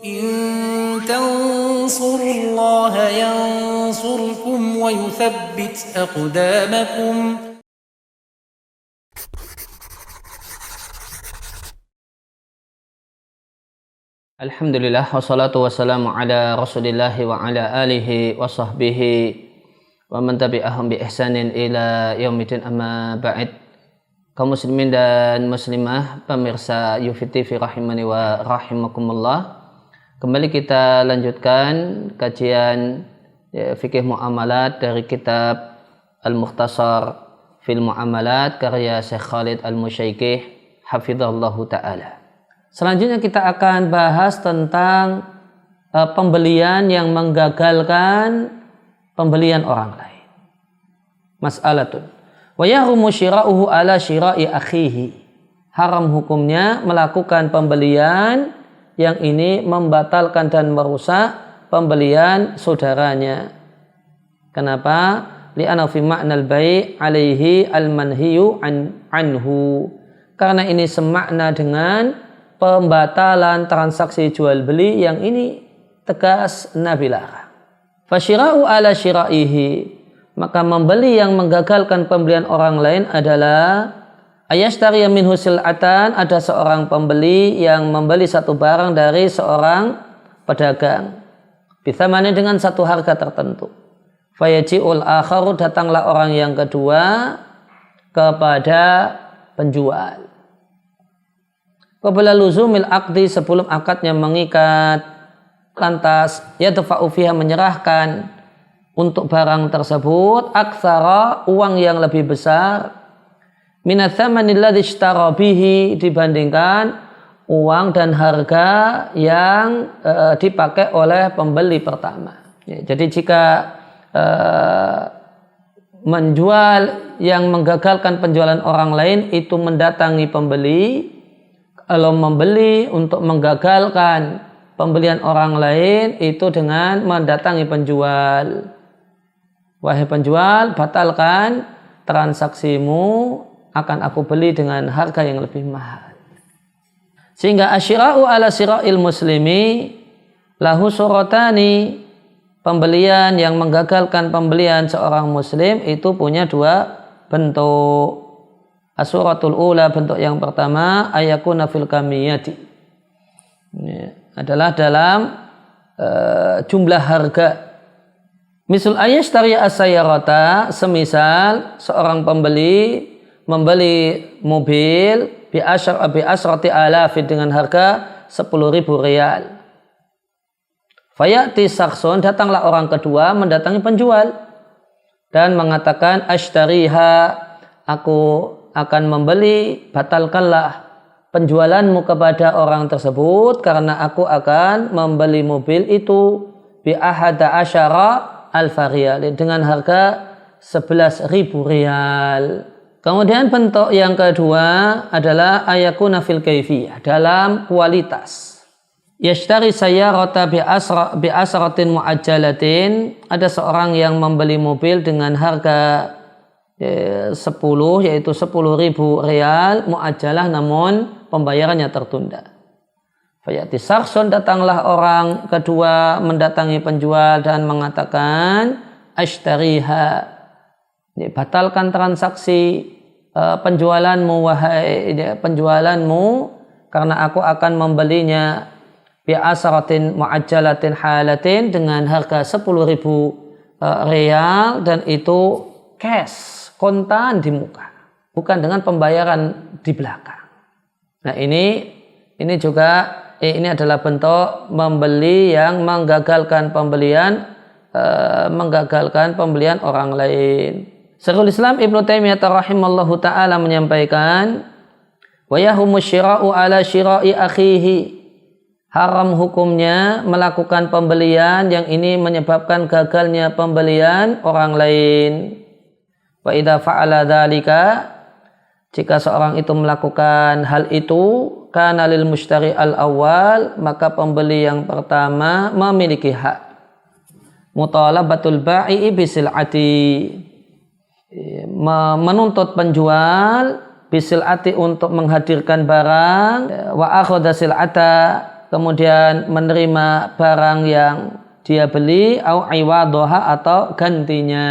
إن تنصروا الله ينصركم ويثبت أقدامكم. Alhamdulillah wassalatu wassalamu ala rasulillahi wa ala alihi wa sahbihi wa man tabi'ahum bi ihsanin ila yaumidin, amma ba'id. Kaum muslimin dan muslimah, pemirsa Yufi TV rahimani wa rahimakumullah. Kembali kita lanjutkan kajian fikih muamalat dari kitab Al-Mukhtasar fil Muamalat karya Syekh Khalid Al-Musyaikih hafizahullahu ta'ala. Selanjutnya kita akan bahas tentang pembelian yang menggagalkan pembelian orang lain. Mas'alatun. Wa yahrumu syira'uhu ala syira'i akhihi. Haram hukumnya melakukan pembelian yang ini membatalkan dan merusak pembelian saudaranya. Kenapa? Li'anna fi ma'nal bai' alaihi al-manhiyu anhu. Karena ini semakna dengan pembatalan transaksi jual beli yang ini tegas Nabi larang. Fasyira'u ala syira'ihi, maka membeli yang menggagalkan pembelian orang lain adalah ayashtariya minhu sil'atan, ada seorang pembeli yang membeli satu barang dari seorang pedagang bithamani dengan satu harga tertentu. Fayaji'ul akharu, datanglah orang yang kedua kepada penjual. Qabla luzumil aqdi, sebelum akadnya mengikat, lantas yadfa'u fiha, menyerahkan untuk barang tersebut aktsara, uang yang lebih besar, minats tsamanil ladzi ishtara bihi, dibandingkan uang dan harga yang dipakai oleh pembeli pertama. Ya, jadi jika menjual yang menggagalkan penjualan orang lain itu mendatangi pembeli, kalau membeli untuk menggagalkan pembelian orang lain itu dengan mendatangi penjual. Wahai penjual, batalkan transaksimu, akan aku beli dengan harga yang lebih mahal. Sehingga asyira'u ala syira'il muslimi lahu suratani, pembelian yang menggagalkan pembelian seorang muslim itu punya dua bentuk. As-suratul ula, bentuk yang pertama, ayakuna fil kamiyati, adalah dalam jumlah harga. Misal ayashtari as-sayyarata, semisal seorang pembeli membeli mobil bi asyrati alafin, dengan harga 10.000 rial. Fayati sakhsun, datanglah orang kedua mendatangi penjual dan mengatakan ashtariha, aku akan membeli, batalkanlah penjualanmu kepada orang tersebut karena aku akan membeli mobil itu bi ahada asyara alfa riyal, dengan harga 11.000 rial. Kemudian bentuk yang kedua adalah ayakuna fil kaifiyah, dalam kualitas. Yashtari sayyarata bi asratin muajjalatin, ada seorang yang membeli mobil dengan harga 10, yaitu 10.000 rial muajjalah, namun pembayarannya tertunda. Fayati sakhsun, datanglah orang kedua mendatangi penjual dan mengatakan ashtariha, batalkan transaksi penjualanmu, wahai penjualanmu, karena aku akan membelinya bi asratin muajjalatin halatin, dengan harga 10.000 rial, dan itu cash, kontan di muka, bukan dengan pembayaran di belakang. Nah ini juga ini adalah bentuk membeli yang menggagalkan pembelian orang lain. Syekhul Islam Ibnu Taimiyah rahimallahu taala menyampaikan, wa yahumu syira'u ala syira'i akhihi, haram hukumnya melakukan pembelian yang ini menyebabkan gagalnya pembelian orang lain. Wa idza fa'ala dzalika, jika seorang itu melakukan hal itu, kana lil mushtari al-awwal, maka pembeli yang pertama memiliki hak mutalabatul ba'i bisil'ati, menuntut penjual bisil'ati untuk menghadirkan barang, wa akhadha sil'ata, kemudian menerima barang yang dia beli au iwadoha atau gantinya.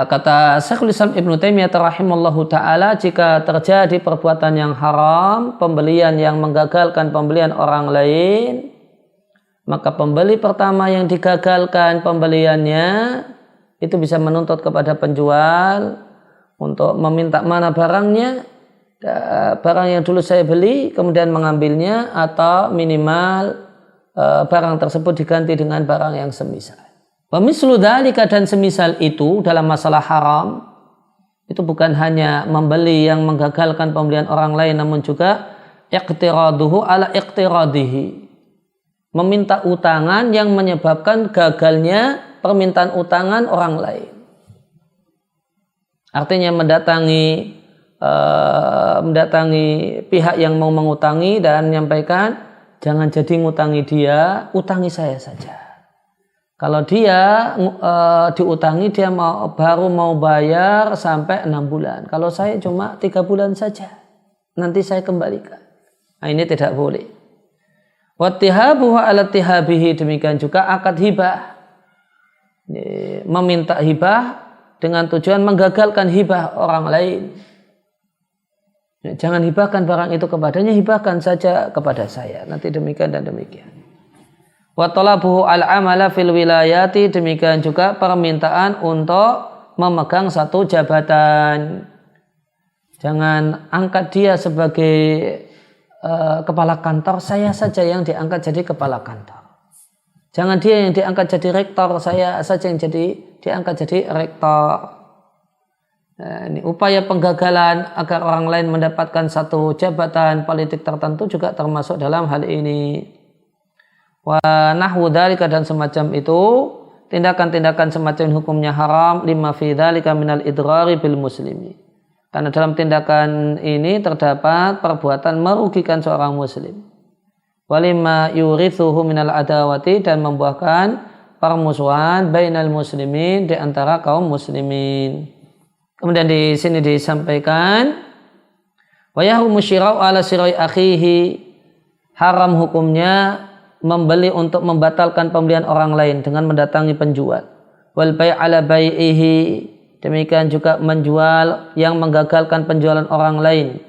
Kata Syekhul Islam Ibnu Taimiyah rahimallahu taala, jika terjadi perbuatan yang haram, pembelian yang menggagalkan pembelian orang lain, maka pembeli pertama yang digagalkan pembeliannya itu bisa menuntut kepada penjual untuk meminta mana barangnya, barang yang dulu saya beli kemudian mengambilnya, atau minimal barang tersebut diganti dengan barang yang semisal. Wa mislu dzalika, dan semisal itu dalam masalah haram itu bukan hanya membeli yang menggagalkan pembelian orang lain, namun juga iqtiraduhu ala iqtiradihi, meminta utangan yang menyebabkan gagalnya permintaan utangan orang lain. Artinya mendatangi pihak yang mau mengutangi dan menyampaikan, jangan jadi ngutangi dia, utangi saya saja. Kalau dia diutangi, dia baru mau bayar sampai 6 bulan. Kalau saya cuma 3 bulan saja, nanti saya kembalikan. Nah, ini tidak boleh. Wattihabuhu ala tihabihi, demikian juga akad hibah. Meminta hibah dengan tujuan menggagalkan hibah orang lain. Jangan hibahkan barang itu kepadanya, hibahkan saja kepada saya. Nanti demikian dan demikian. Wa talabuhu al-amala fil wilayati, demikian juga permintaan untuk memegang satu jabatan. Jangan angkat dia sebagai kepala kantor, saya saja yang diangkat jadi kepala kantor. Jangan dia yang diangkat jadi rektor, saya saja yang diangkat jadi rektor. Nah, ini upaya penggagalan agar orang lain mendapatkan satu jabatan politik tertentu juga termasuk dalam hal ini. Wa nahwu dzalika, dan semacam itu, tindakan-tindakan semacam hukumnya haram, lima fi dzalika minal idrari bil muslimi, karena dalam tindakan ini terdapat perbuatan merugikan seorang muslim. Walima yurithuhu minal adawati, dan membuahkan permusuhan bainal muslimin, di antara kaum muslimin. Kemudian di sini disampaikan, wa yahrumu syira'u ala sirai akhihi, haram hukumnya membeli untuk membatalkan pembelian orang lain dengan mendatangi penjual. Wal bai' ala bai'ihi, demikian juga menjual yang menggagalkan penjualan orang lain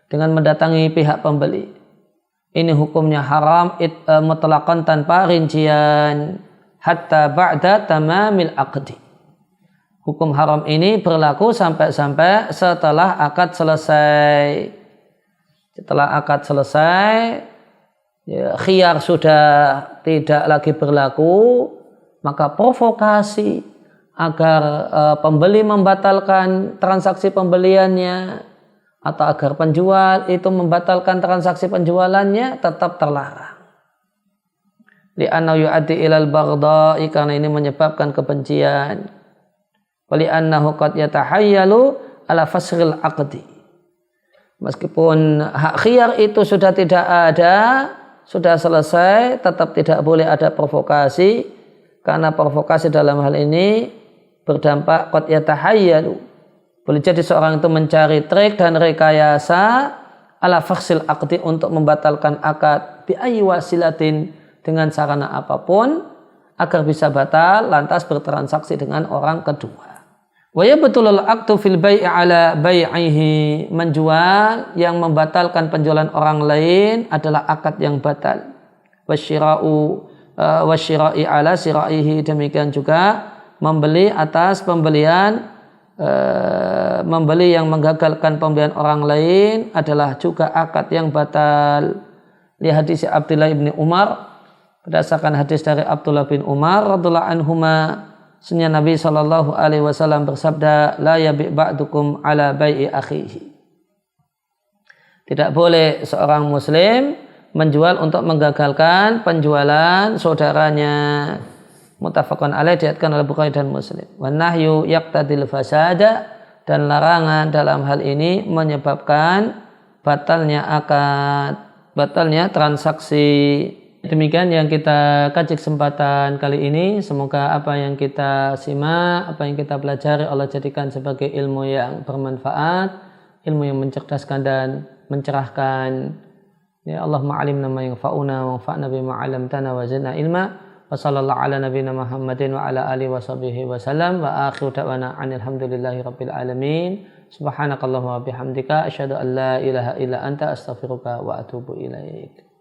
dengan mendatangi pihak pembeli. Ini hukumnya haram mutlaqan, tanpa rincian, hatta ba'da tamamil aqdi. Hukum haram ini berlaku sampai setelah akad selesai. Setelah akad selesai, khiyar sudah tidak lagi berlaku, maka provokasi agar pembeli membatalkan transaksi pembeliannya atau agar penjual itu membatalkan transaksi penjualannya tetap terlarang. Li'annahu yu'addi ilal baghdha'i, karena ini menyebabkan kebencian. Wa li'annahu qad yatahayyalu ala fasril aqdi. Meskipun hak khiyar itu sudah tidak ada, sudah selesai, tetap tidak boleh ada provokasi, karena provokasi dalam hal ini berdampak qad yatahayyalu. Boleh jadi seorang itu mencari trik dan rekayasa ala faksil aqdi, untuk membatalkan akad bi ayyi wasilatin, dengan sarana apapun agar bisa batal, lantas bertransaksi dengan orang kedua. Wa yabtulul aqdu fil bai'i ala bai'ihi, menjual yang membatalkan penjualan orang lain adalah akad yang batal. Wasyira'i ala sira'ihi, demikian juga membeli atas pembelian, membeli yang menggagalkan pembelian orang lain adalah juga akad yang batal. Li hadis Abdullah bin Umar, berdasarkan hadis dari Abdullah bin Umar radhiyallahu anhuma, sunnah Nabi SAW bersabda, la yabi' ba'dukum ala bai'i akhihi. Tidak boleh seorang muslim menjual untuk menggagalkan penjualan saudaranya. Muttafaqun alaih, diriwayatkan oleh Bukhari dan Muslim. Wan nahyu yaqtadil fasada, dan larangan dalam hal ini menyebabkan batalnya akad, batalnya transaksi. Demikian yang kita kaji kesempatan kali ini. Semoga apa yang kita simak, apa yang kita pelajari, Allah jadikan sebagai ilmu yang bermanfaat, ilmu yang mencerdaskan dan mencerahkan Ya Allahumma alimna ma yanfa'una wa anfa'na bima 'allamtana wa zidna ilma. Wa sallallahu ala nabiyyina Muhammadin wa ala alihi wa sahbihi wa sallam wa akhiru da'wana alhamdulillahi rabbil alamin. Subhanakallahumma wa bihamdika asyhadu an la ilaha illa anta astaghfiruka wa atubu ilaik.